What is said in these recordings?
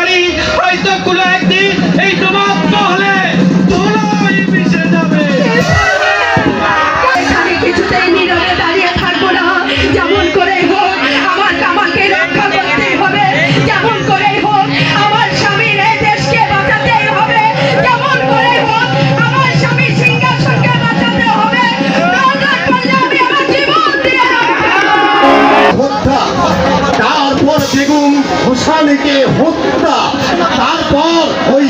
পারি, হয়তো কোনো একদিন এই তোমার হলে তোলাই মিশে যাবে। এখানে কিছুতেই নীরবে দাঁড়িয়ে থাকবো না। যেমন করেই হোক আমার কামালকে রক্ষা করতেই হবে, যেমন করেই হোক আমার স্বামীর এই দেশকে বাঁচাতেই হবে, যেমন করেই হোক আমার স্বামীর সিংহাসনকে বাঁচাতে হবে। দরকার পড়লে আমি আমার জীবন দিয়ে হত্যা, তারপর বেগম হোসেনকে হত্যা, তারপর ওই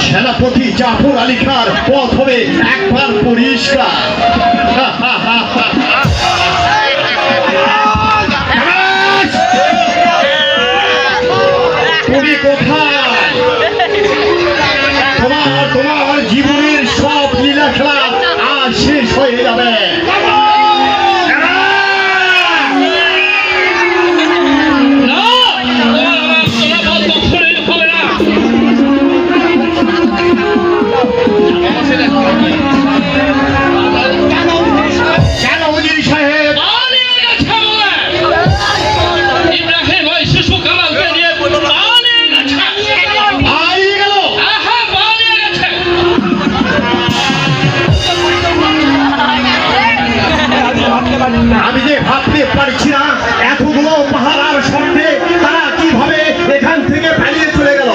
সেনাপতি জাফর আলী খাঁর পথ হবে একবার পরিষ্কার। তুমি কোথায়? তোমার জীবনের সব লীলা খেলা আজ শেষ হয়ে যাবে। কেন উজির সাহেব? ইব্রাহিম ওই শিশু কামালকে নিয়ে পালিয়ে গেছে। পালিয়ে গেল? পালিয়ে গেছে। আমি যে ভাবতে পারছি না এতগুলো পাহারার সঙ্গে তারা কিভাবে এখান থেকে পালিয়ে চলে গেল।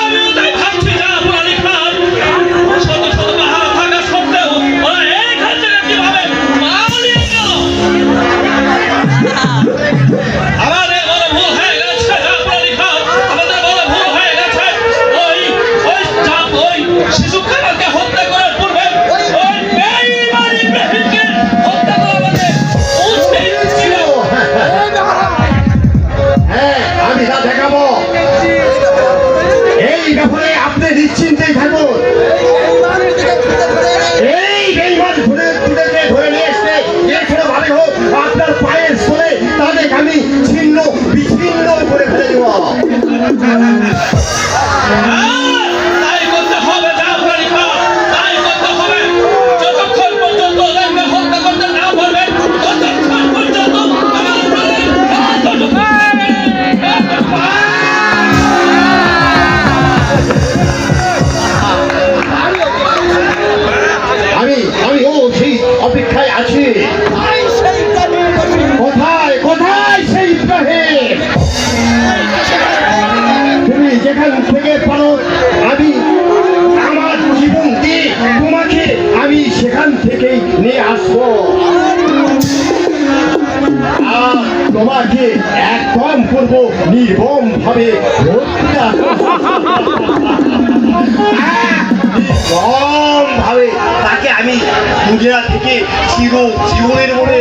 আমি তাই ভাবছি না পুরানি খান শত শত পাহাড় থাকা সত্ত্বেও ওরা এইখান থেকে কিভাবে পালিয়ে গেল। আমাদের বড় ভুল হয়ে গেছে পুরানি খান, আমাদের বড় ভুল হয়ে গেছে। ওই শিশু কামালকে হত্যা করার পূর্বে ওই বেঈমান ইব্রাহিমকে হত্যা করা আমাদের উচিত ছিল। হ্যাঁ, আমি তা দেখাবো। এই ব্যাপারে আপনি নিশ্চিন্তেই থাকুন। এই বেঈমান খুদেরকে ধরে নিয়ে এসে যেখানে ভাবে হোক আপনার পায়ের স্তরে তাদের আমি ছিন্ন বিচ্ছিন্ন করে ফেলে দেব। তাই করতে হবে জাফর খান, তাই করতে হবে। যতক্ষণ পর্যন্ত ওদেরকে হত্যা করতে না পারবে ততক্ষণ পর্যন্ত আমার প্রাণের আমি ও সেই অপেক্ষায় আছি। কোথায় কোথায় সেই ইব্রাহিম? তুমি যেখান থেকে পারো আমি আমার জীবন দিয়ে তোমাকে আমি সেখান থেকেই নিয়ে আসবো। আর তোমাকে একদম করবো নির্মম ভাবে হত্যা, নির্মম ভাবে তাকে আমি দুনিয়া থেকে চির জীবনের মনে